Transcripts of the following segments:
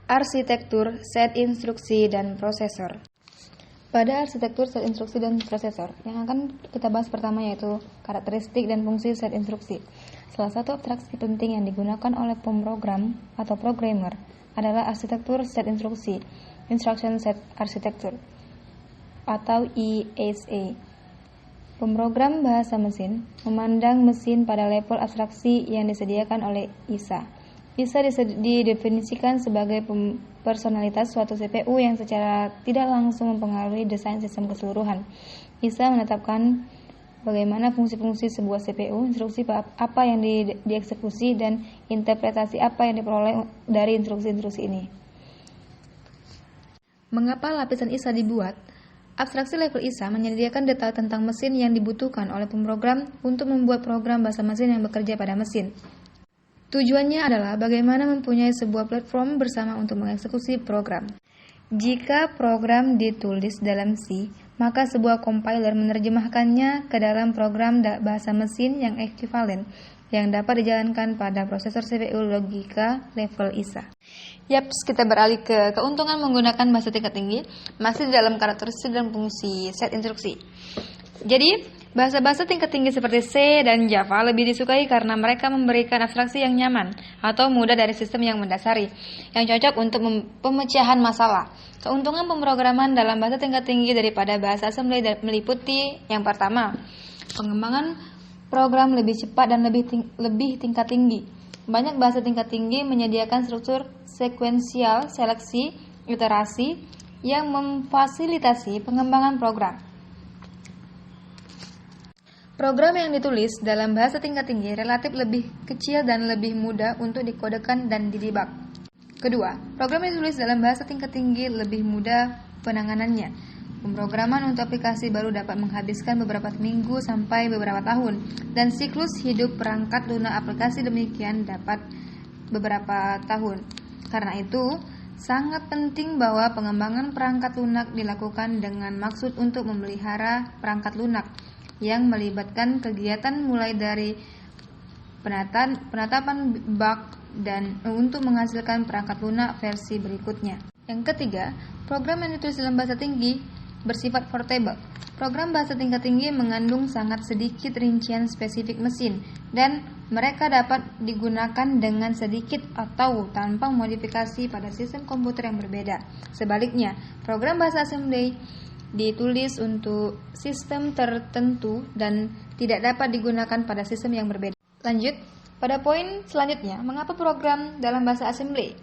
Arsitektur, set instruksi, dan prosesor. Pada arsitektur set instruksi dan prosesor, yang akan kita bahas pertama yaitu karakteristik dan fungsi set instruksi. Salah satu abstraksi penting yang digunakan oleh pemrogram atau programmer adalah arsitektur set instruksi, Instruction Set Architecture, atau ISA. Pemrogram bahasa mesin memandang mesin pada level abstraksi yang disediakan oleh ISA. ISA didefinisikan sebagai personalitas suatu CPU yang secara tidak langsung mempengaruhi desain sistem keseluruhan. ISA menetapkan bagaimana fungsi-fungsi sebuah CPU, instruksi apa yang dieksekusi, dan interpretasi apa yang diperoleh dari instruksi-instruksi ini. Mengapa lapisan ISA dibuat? Abstraksi level ISA menyediakan detail tentang mesin yang dibutuhkan oleh pemrogram untuk membuat program bahasa mesin yang bekerja pada mesin. Tujuannya adalah bagaimana mempunyai sebuah platform bersama untuk mengeksekusi program. Jika program ditulis dalam C, maka sebuah compiler menerjemahkannya ke dalam program bahasa mesin yang ekuivalen yang dapat dijalankan pada prosesor CPU logika level ISA. Yaps, kita beralih ke keuntungan menggunakan bahasa tingkat tinggi, masih di dalam karakteristik dan fungsi set instruksi. Jadi, bahasa-bahasa tingkat tinggi seperti C dan Java lebih disukai karena mereka memberikan abstraksi yang nyaman atau mudah dari sistem yang mendasari, yang cocok untuk pemecahan masalah. Keuntungan pemrograman dalam bahasa tingkat tinggi daripada bahasa assembly meliputi yang pertama, pengembangan program lebih cepat dan lebih tingkat tinggi. Banyak bahasa tingkat tinggi menyediakan struktur sekuensial seleksi iterasi yang memfasilitasi pengembangan program. Program yang ditulis dalam bahasa tingkat tinggi relatif lebih kecil dan lebih mudah untuk dikodekan dan didebug. Kedua, program yang ditulis dalam bahasa tingkat tinggi lebih mudah penanganannya. Pemrograman untuk aplikasi baru dapat menghabiskan beberapa minggu sampai beberapa tahun, dan siklus hidup perangkat lunak aplikasi demikian dapat beberapa tahun. Karena itu, sangat penting bahwa pengembangan perangkat lunak dilakukan dengan maksud untuk memelihara perangkat lunak yang melibatkan kegiatan mulai dari penetapan bug dan untuk menghasilkan perangkat lunak versi berikutnya. Yang ketiga, program yang ditulis dalam bahasa tinggi bersifat portable. Program bahasa tingkat tinggi mengandung sangat sedikit rincian spesifik mesin dan mereka dapat digunakan dengan sedikit atau tanpa modifikasi pada sistem komputer yang berbeda. Sebaliknya, program bahasa assembly ditulis untuk sistem tertentu dan tidak dapat digunakan pada sistem yang berbeda. Lanjut, pada poin selanjutnya, mengapa program dalam bahasa assembly?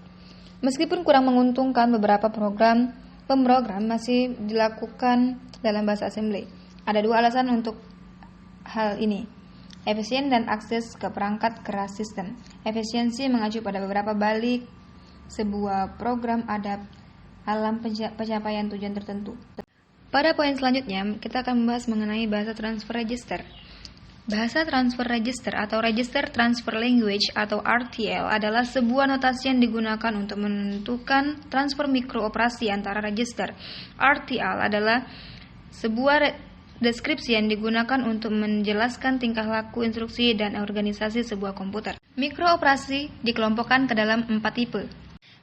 Meskipun kurang menguntungkan, beberapa pemrogram masih dilakukan dalam bahasa assembly. Ada dua alasan untuk hal ini: efisien dan akses ke perangkat keras sistem. Efisiensi mengacu pada beberapa balik sebuah program dalam pencapaian tujuan tertentu. Pada poin selanjutnya, kita akan membahas mengenai bahasa transfer register. Bahasa transfer register atau Register Transfer Language atau RTL adalah sebuah notasi yang digunakan untuk menentukan transfer mikrooperasi antara register. RTL adalah sebuah deskripsi yang digunakan untuk menjelaskan tingkah laku, instruksi, dan organisasi sebuah komputer. Mikrooperasi dikelompokkan ke dalam 4 tipe.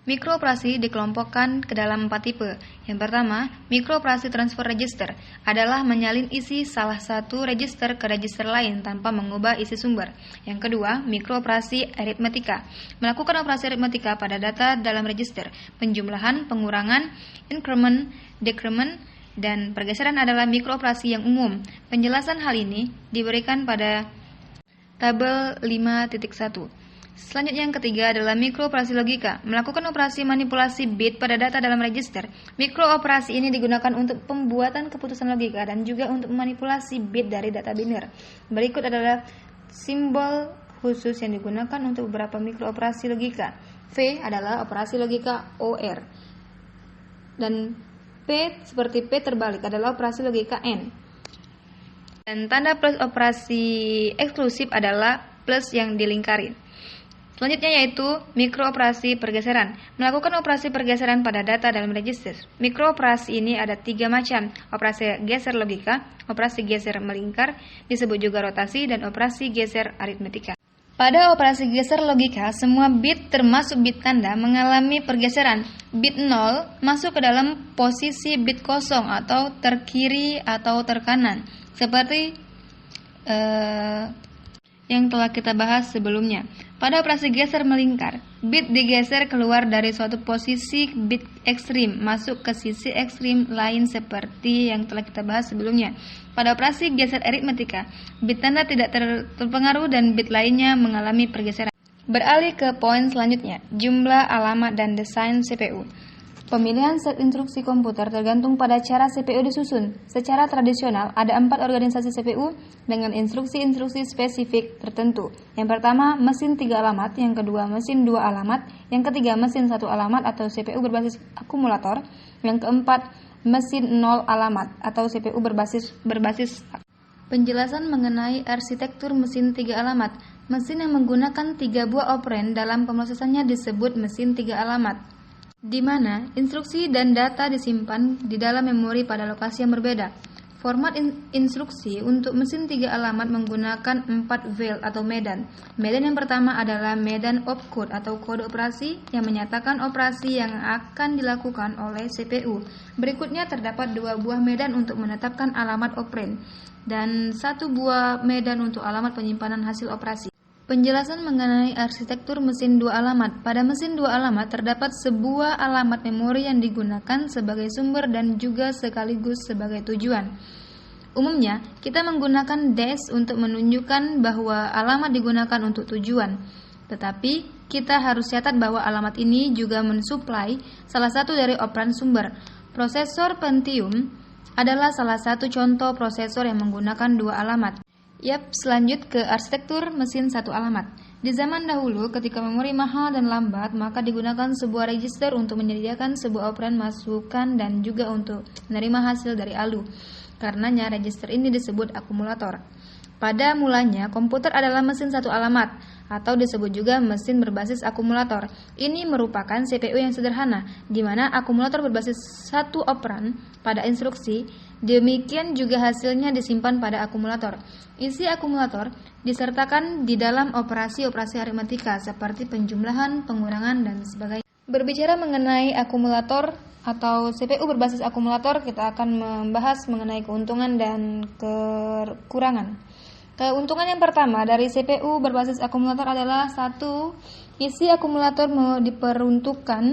Mikrooperasi dikelompokkan ke dalam 4 tipe. Yang pertama, mikrooperasi transfer register adalah menyalin isi salah satu register ke register lain tanpa mengubah isi sumber. Yang kedua, mikrooperasi aritmetika melakukan operasi aritmetika pada data dalam register. Penjumlahan, pengurangan, increment, decrement, dan pergeseran adalah mikrooperasi yang umum. Penjelasan hal ini diberikan pada tabel 5.1. Selanjutnya yang ketiga adalah mikrooperasi logika, melakukan operasi manipulasi bit pada data dalam register. Mikrooperasi ini digunakan untuk pembuatan keputusan logika dan juga untuk memanipulasi bit dari data biner. Berikut adalah simbol khusus yang digunakan untuk beberapa mikrooperasi logika. V adalah operasi logika OR, dan P seperti P terbalik adalah operasi logika N. Dan tanda plus operasi eksklusif adalah plus yang dilingkari. Selanjutnya yaitu mikrooperasi pergeseran, melakukan operasi pergeseran pada data dalam register. Mikrooperasi ini ada 3 macam: operasi geser logika, operasi geser melingkar, disebut juga rotasi, dan operasi geser aritmetika. Pada operasi geser logika, semua bit termasuk bit tanda mengalami pergeseran. Bit 0 masuk ke dalam posisi bit kosong atau terkiri atau terkanan, seperti yang telah kita bahas sebelumnya. Pada operasi geser melingkar, bit digeser keluar dari suatu posisi bit ekstrim masuk ke sisi ekstrim lain seperti yang telah kita bahas sebelumnya. Pada operasi geser aritmetika, bit tanda tidak terpengaruh dan bit lainnya mengalami pergeseran. Beralih ke poin selanjutnya, jumlah alamat dan desain CPU. Pemilihan set instruksi komputer tergantung pada cara CPU disusun. Secara tradisional, ada 4 organisasi CPU dengan instruksi-instruksi spesifik tertentu. Yang pertama, mesin 3 alamat, yang kedua, mesin 2 alamat, yang ketiga, mesin 1 alamat atau CPU berbasis akumulator, yang keempat, mesin 0 alamat atau CPU berbasis Penjelasan mengenai arsitektur mesin 3 alamat. Mesin yang menggunakan 3 buah operan dalam pemrosesannya disebut mesin 3 alamat, di mana instruksi dan data disimpan di dalam memori pada lokasi yang berbeda. Format instruksi untuk mesin 3 alamat menggunakan 4 file atau medan. Medan yang pertama adalah medan opcode atau kode operasi yang menyatakan operasi yang akan dilakukan oleh CPU. Berikutnya terdapat 2 buah medan untuk menetapkan alamat operand dan 1 buah medan untuk alamat penyimpanan hasil operasi. Penjelasan mengenai arsitektur mesin 2 alamat. Pada mesin 2 alamat terdapat sebuah alamat memori yang digunakan sebagai sumber dan juga sekaligus sebagai tujuan. Umumnya, kita menggunakan dash untuk menunjukkan bahwa alamat digunakan untuk tujuan. Tetapi, kita harus catat bahwa alamat ini juga mensuplai salah satu dari operan sumber. Prosesor Pentium adalah salah satu contoh prosesor yang menggunakan 2 alamat. Selanjut ke arsitektur mesin 1 alamat. Di zaman dahulu, ketika memori mahal dan lambat, maka digunakan sebuah register untuk menyediakan sebuah operan masukan dan juga untuk menerima hasil dari ALU. Karenanya, register ini disebut akumulator. Pada mulanya, komputer adalah mesin 1 alamat, atau disebut juga mesin berbasis akumulator. Ini merupakan CPU yang sederhana, di mana akumulator berbasis 1 operan pada instruksi, demikian juga hasilnya disimpan pada akumulator. Isi akumulator disertakan di dalam operasi-operasi aritmetika seperti penjumlahan, pengurangan, dan sebagainya. Berbicara mengenai akumulator atau CPU berbasis akumulator, kita akan membahas mengenai keuntungan dan kekurangan. Keuntungan yang pertama dari CPU berbasis akumulator adalah 1. Isi akumulator diperuntukkan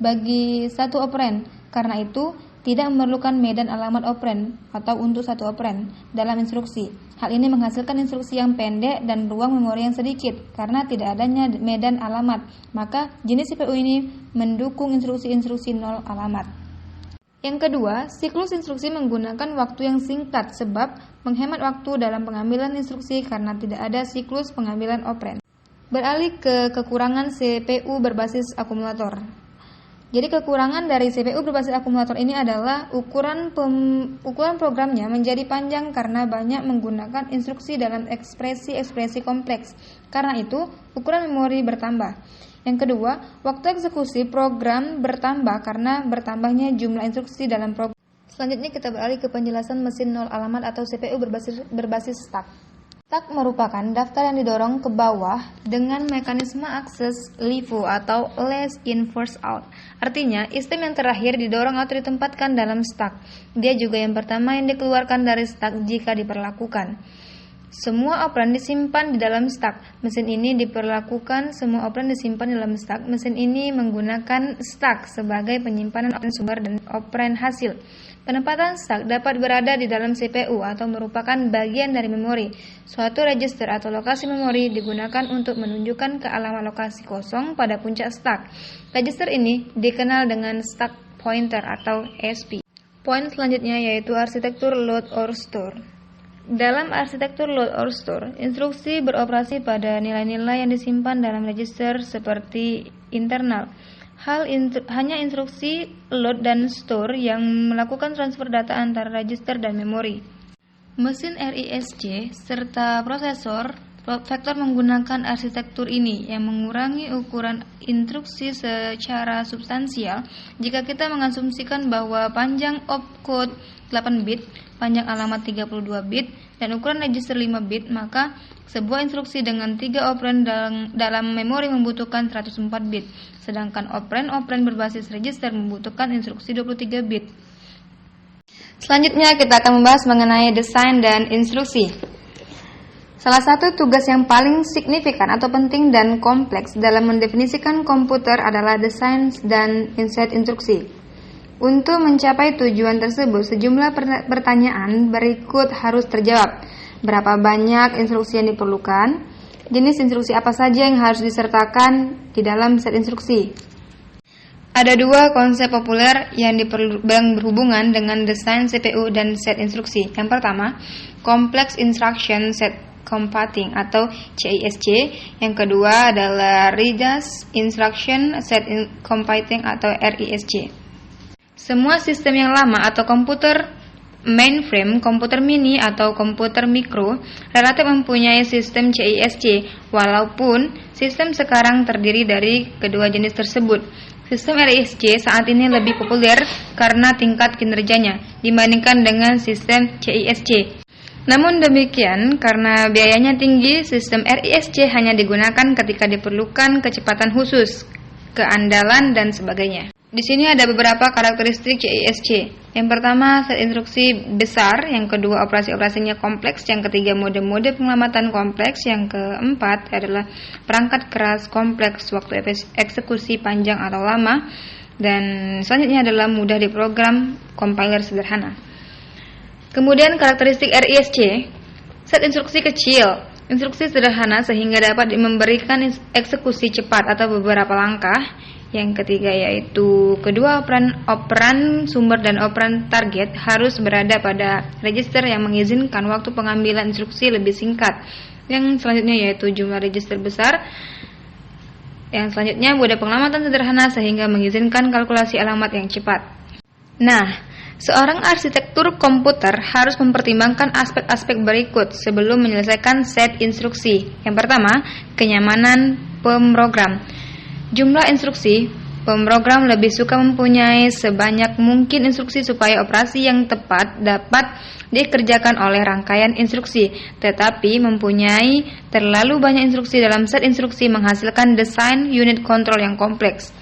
bagi 1 operan. Karena itu, tidak memerlukan medan alamat operan atau untuk 1 operan dalam instruksi. Hal ini menghasilkan instruksi yang pendek dan ruang memori yang sedikit. Karena tidak adanya medan alamat, maka jenis CPU ini mendukung instruksi-instruksi 0 alamat. Yang kedua, siklus instruksi menggunakan waktu yang singkat sebab menghemat waktu dalam pengambilan instruksi karena tidak ada siklus pengambilan operan. Beralih ke kekurangan CPU berbasis akumulator. Jadi kekurangan dari CPU berbasis akumulator ini adalah ukuran programnya menjadi panjang karena banyak menggunakan instruksi dalam ekspresi-ekspresi kompleks. Karena itu, ukuran memori bertambah. Yang kedua, waktu eksekusi program bertambah karena bertambahnya jumlah instruksi dalam program. Selanjutnya kita beralih ke penjelasan mesin 0 alamat atau CPU berbasis stack. Stack merupakan daftar yang didorong ke bawah dengan mekanisme akses LIFO atau last in first out. Artinya, item yang terakhir didorong atau ditempatkan dalam stack. Dia juga yang pertama yang dikeluarkan dari stack jika diperlakukan. Semua operan disimpan di dalam stack. Mesin ini diperlakukan semua operan disimpan di dalam stack. Mesin ini menggunakan stack sebagai penyimpanan operan sumber dan operan hasil. Penempatan stack dapat berada di dalam CPU atau merupakan bagian dari memori. Suatu register atau lokasi memori digunakan untuk menunjukkan ke alamat lokasi kosong pada puncak stack. Register ini dikenal dengan stack pointer atau SP. Poin selanjutnya yaitu arsitektur load or store. Dalam arsitektur load or store, instruksi beroperasi pada nilai-nilai yang disimpan dalam register seperti internal. Hanya instruksi load dan store yang melakukan transfer data antara register dan memori. Mesin RISC serta prosesor vektor menggunakan arsitektur ini yang mengurangi ukuran instruksi secara substansial jika kita mengasumsikan bahwa panjang opcode 8 bit, panjang alamat 32 bit, dan ukuran register 5 bit, maka sebuah instruksi dengan 3 operan dalam memori membutuhkan 104 bit, sedangkan operan berbasis register membutuhkan instruksi 23 bit. Selanjutnya kita akan membahas mengenai desain dan instruksi. Salah satu tugas yang paling signifikan atau penting dan kompleks dalam mendefinisikan komputer adalah desain dan set instruksi. Untuk mencapai tujuan tersebut, sejumlah pertanyaan berikut harus terjawab. Berapa banyak instruksi yang diperlukan? Jenis instruksi apa saja yang harus disertakan di dalam set instruksi? Ada dua konsep populer yang berhubungan dengan desain CPU dan set instruksi. Yang pertama, Complex Instruction Set Computing atau CISC. Yang kedua adalah Reduced Instruction Set Computing atau RISC. Semua sistem yang lama atau komputer mainframe, komputer mini atau komputer mikro relatif mempunyai sistem CISC, walaupun sistem sekarang terdiri dari kedua jenis tersebut. Sistem RISC saat ini lebih populer karena tingkat kinerjanya dibandingkan dengan sistem CISC. Namun demikian, karena biayanya tinggi, sistem RISC hanya digunakan ketika diperlukan kecepatan khusus, keandalan, dan sebagainya. Di sini ada beberapa karakteristik CISC. Yang pertama, set instruksi besar. Yang kedua, operasi-operasinya kompleks. Yang ketiga, mode-mode penyelamatan kompleks. Yang keempat adalah perangkat keras kompleks, waktu eksekusi panjang atau lama. Dan selanjutnya adalah mudah diprogram, compiler sederhana. Kemudian karakteristik RISC, set instruksi kecil, instruksi sederhana sehingga dapat memberikan eksekusi cepat atau beberapa langkah. Yang ketiga yaitu kedua operan sumber dan operan target harus berada pada register yang mengizinkan waktu pengambilan instruksi lebih singkat. Yang selanjutnya yaitu jumlah register besar. Yang selanjutnya mode penyelamatan sederhana sehingga mengizinkan kalkulasi alamat yang cepat. Nah, seorang arsitektur komputer harus mempertimbangkan aspek-aspek berikut sebelum menyelesaikan set instruksi. Yang pertama, kenyamanan pemrogram. Jumlah instruksi, pemrogram lebih suka mempunyai sebanyak mungkin instruksi supaya operasi yang tepat dapat dikerjakan oleh rangkaian instruksi. Tetapi mempunyai terlalu banyak instruksi dalam set instruksi menghasilkan desain unit control yang kompleks.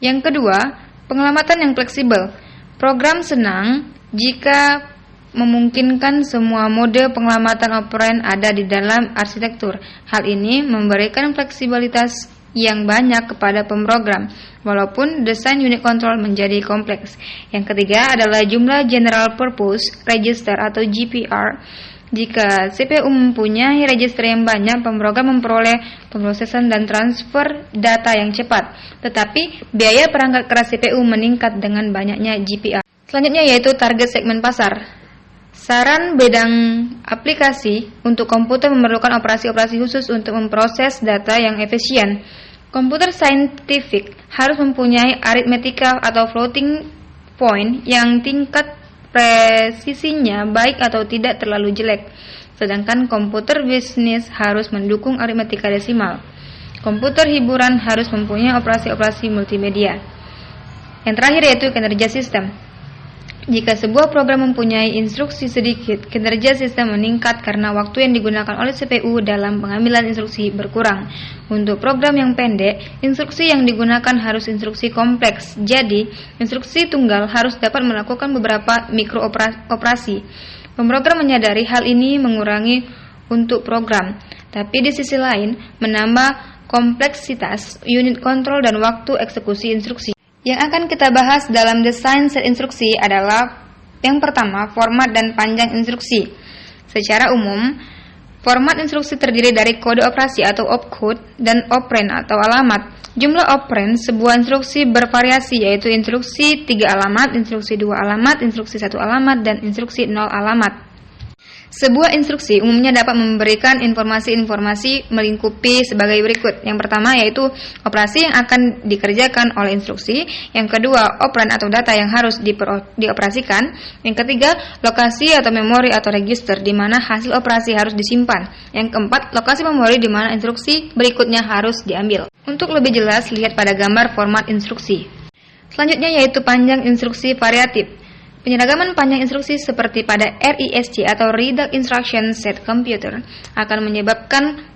Yang kedua, penyelamatan yang fleksibel. Program senang jika memungkinkan semua mode penyelamatan operan ada di dalam arsitektur. Hal ini memberikan fleksibilitas yang banyak kepada pemrogram, walaupun desain unit control menjadi kompleks. Yang ketiga adalah jumlah general purpose register atau GPR. Jika CPU mempunyai register yang banyak, pemrogram memperoleh pemrosesan dan transfer data yang cepat. Tetapi biaya perangkat keras CPU meningkat dengan banyaknya GPR. Selanjutnya yaitu target segmen pasar. Saran bidang aplikasi untuk komputer memerlukan operasi-operasi khusus untuk memproses data yang efisien. Komputer saintifik harus mempunyai aritmetika atau floating point yang tingkat presisinya baik atau tidak terlalu jelek. Sedangkan komputer bisnis harus mendukung aritmetika desimal. Komputer hiburan harus mempunyai operasi-operasi multimedia. Yang terakhir yaitu kinerja sistem. Jika sebuah program mempunyai instruksi sedikit, kinerja sistem meningkat karena waktu yang digunakan oleh CPU dalam pengambilan instruksi berkurang. Untuk program yang pendek, instruksi yang digunakan harus instruksi kompleks. Jadi, instruksi tunggal harus dapat melakukan beberapa mikrooperasi. Pemrogram menyadari hal ini mengurangi untuk program, tapi di sisi lain menambah kompleksitas unit kontrol dan waktu eksekusi instruksi. Yang akan kita bahas dalam desain set instruksi adalah yang pertama, format dan panjang instruksi. Secara umum, format instruksi terdiri dari kode operasi atau opcode dan operand atau alamat. Jumlah operand sebuah instruksi bervariasi yaitu instruksi 3 alamat, instruksi 2 alamat, instruksi 1 alamat, dan instruksi 0 alamat. Sebuah instruksi umumnya dapat memberikan informasi-informasi melingkupi sebagai berikut. Yang pertama yaitu operasi yang akan dikerjakan oleh instruksi. Yang kedua, operan atau data yang harus dioperasikan. Yang ketiga, lokasi atau memori atau register di mana hasil operasi harus disimpan. Yang keempat, lokasi memori di mana instruksi berikutnya harus diambil. Untuk lebih jelas, lihat pada gambar format instruksi. Selanjutnya yaitu panjang instruksi variatif. Penyeragaman panjang instruksi seperti pada RISC atau Reduced Instruction Set Computer akan menyebabkan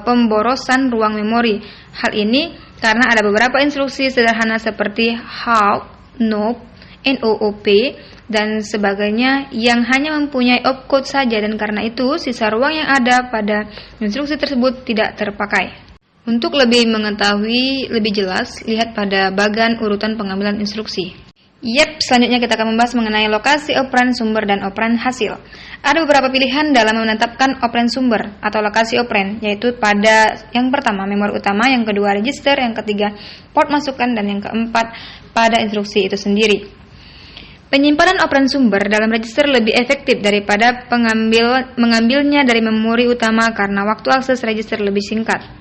pemborosan ruang memori. Hal ini karena ada beberapa instruksi sederhana seperti halt, NOP, NOOP, dan sebagainya yang hanya mempunyai opcode saja, dan karena itu sisa ruang yang ada pada instruksi tersebut tidak terpakai. Untuk lebih mengetahui lebih jelas, lihat pada bagan urutan pengambilan instruksi. Selanjutnya kita akan membahas mengenai lokasi operan sumber dan operan hasil. Ada beberapa pilihan dalam menetapkan operan sumber atau lokasi operan, yaitu pada yang pertama memori utama, yang kedua register, yang ketiga port masukan, dan yang keempat pada instruksi itu sendiri. Penyimpanan operan sumber dalam register lebih efektif daripada mengambilnya dari memori utama karena waktu akses register lebih singkat.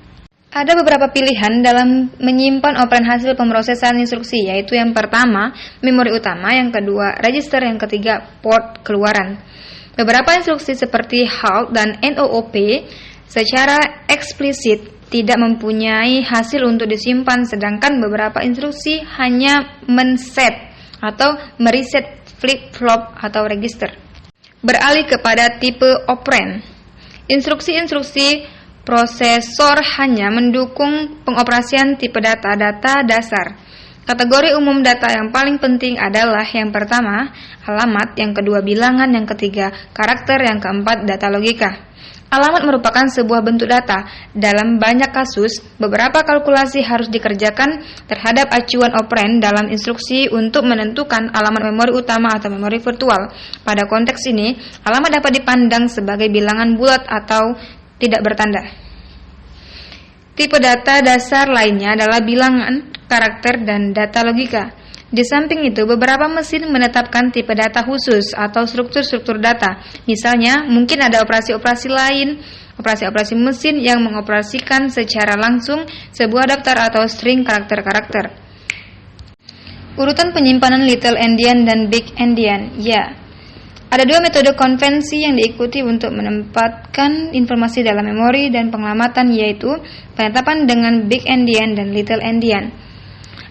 Ada beberapa pilihan dalam menyimpan operan hasil pemrosesan instruksi, yaitu yang pertama, memori utama, yang kedua, register, yang ketiga, port keluaran. Beberapa instruksi seperti halt dan NOOP secara eksplisit tidak mempunyai hasil untuk disimpan, sedangkan beberapa instruksi hanya men-set atau mereset flip-flop atau register. Beralih kepada tipe operand. Instruksi-instruksi prosesor hanya mendukung pengoperasian tipe data dasar. Kategori umum data yang paling penting adalah yang pertama, alamat, yang kedua, bilangan, yang ketiga, karakter, yang keempat, data logika. Alamat merupakan sebuah bentuk data. Dalam banyak kasus, beberapa kalkulasi harus dikerjakan terhadap acuan operand dalam instruksi untuk menentukan alamat memori utama atau memori virtual. Pada konteks ini, alamat dapat dipandang sebagai bilangan bulat atau tidak bertanda. Tipe data dasar lainnya adalah bilangan, karakter, dan data logika. Di samping itu, beberapa mesin menetapkan tipe data khusus atau struktur-struktur data. Misalnya, mungkin ada operasi-operasi lain, operasi-operasi mesin yang mengoperasikan secara langsung sebuah daftar atau string karakter-karakter. Urutan penyimpanan Little Endian dan Big Endian. Ada dua metode konvensi yang diikuti untuk menempatkan informasi dalam memori dan pengelamatan, yaitu penetapan dengan Big Endian dan Little Endian.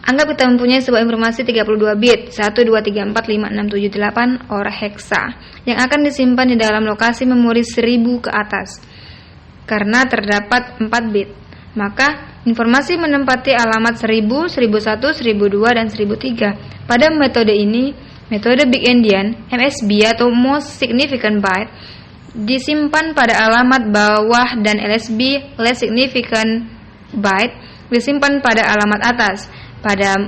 Anggap kita mempunyai sebuah informasi 32 bit, 1, 2, 3, 4, 5, 6, 7, 8, or hexa, yang akan disimpan di dalam lokasi memori 1000 ke atas. Karena terdapat 4 bit, maka informasi menempati alamat 1000, 1001, 1002, dan 1003. Pada metode ini, metode Big Endian, MSB atau Most Significant Byte, disimpan pada alamat bawah dan LSB, Less Significant Byte, disimpan pada alamat atas. Pada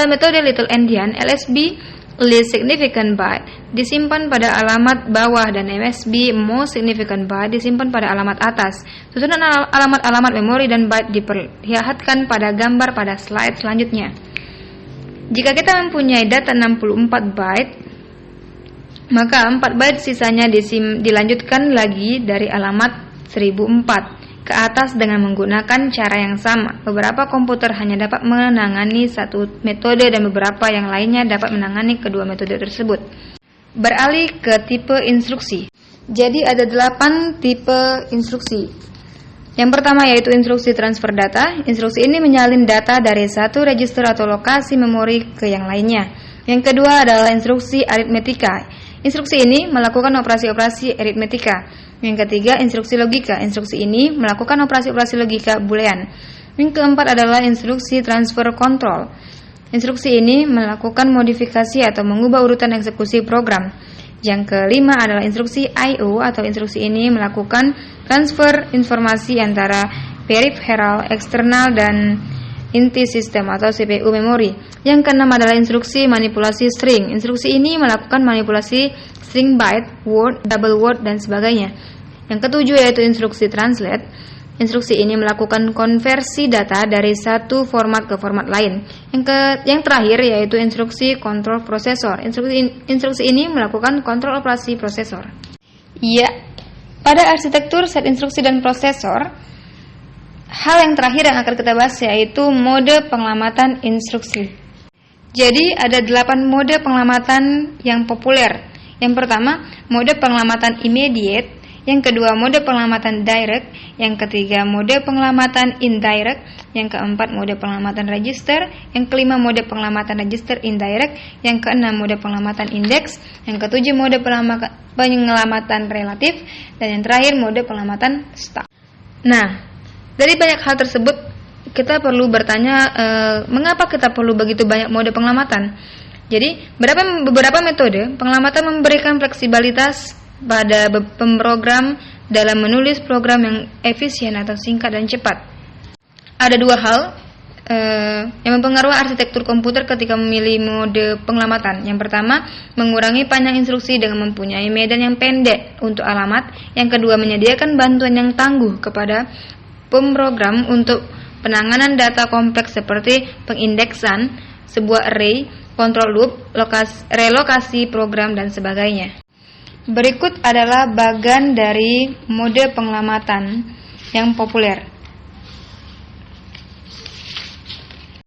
metode Little Endian, LSB, Least Significant Byte, disimpan pada alamat bawah dan MSB, Most Significant Byte, disimpan pada alamat atas. Susunan alamat-alamat memori dan byte diperlihatkan pada gambar pada slide selanjutnya. Jika kita mempunyai data 64 byte, maka 4 byte sisanya dilanjutkan lagi dari alamat 1004 ke atas dengan menggunakan cara yang sama. Beberapa komputer hanya dapat menangani satu metode dan beberapa yang lainnya dapat menangani kedua metode tersebut. Beralih ke tipe instruksi. Jadi ada 8 tipe instruksi. Yang pertama yaitu instruksi transfer data. Instruksi ini menyalin data dari satu register atau lokasi memori ke yang lainnya. Yang kedua adalah instruksi aritmetika. Instruksi ini melakukan operasi-operasi aritmetika. Yang ketiga, instruksi logika. Instruksi ini melakukan operasi-operasi logika boolean. Yang keempat adalah instruksi transfer control. Instruksi ini melakukan modifikasi atau mengubah urutan eksekusi program. Yang kelima adalah instruksi I/O atau instruksi ini melakukan transfer informasi antara peripheral, eksternal, dan inti sistem atau CPU memori. Yang keenam adalah instruksi manipulasi string. Instruksi ini melakukan manipulasi string byte, word, double word, dan sebagainya. Yang ketujuh yaitu instruksi translate. Instruksi ini melakukan konversi data dari satu format ke format lain. Yang terakhir yaitu instruksi kontrol prosesor. Instruksi ini melakukan kontrol operasi prosesor. Ya, pada arsitektur set instruksi dan prosesor, hal yang terakhir yang akan kita bahas yaitu mode penyelamatan instruksi. Jadi ada 8 mode penyelamatan yang populer. Yang pertama, mode penyelamatan immediate. Yang kedua, mode penyelamatan direct. Yang ketiga, mode penyelamatan indirect. Yang keempat, mode penyelamatan register. Yang kelima, mode penyelamatan register indirect. Yang keenam, mode penyelamatan index. Yang ketujuh, mode penyelamatan relatif. Dan yang terakhir, mode penyelamatan stack. Nah, dari banyak hal tersebut, kita perlu bertanya, mengapa kita perlu begitu banyak mode penyelamatan? Jadi, beberapa metode penyelamatan memberikan fleksibilitas pada pemrogram dalam menulis program yang efisien atau singkat dan cepat. Ada 2 hal yang mempengaruhi arsitektur komputer ketika memilih mode penyelamatan. Yang pertama, mengurangi panjang instruksi dengan mempunyai medan yang pendek untuk alamat. Yang kedua, menyediakan bantuan yang tangguh kepada pemrogram untuk penanganan data kompleks seperti pengindeksan sebuah array, control loop, relokasi program, dan sebagainya. Berikut adalah bagan dari mode penyelamatan yang populer.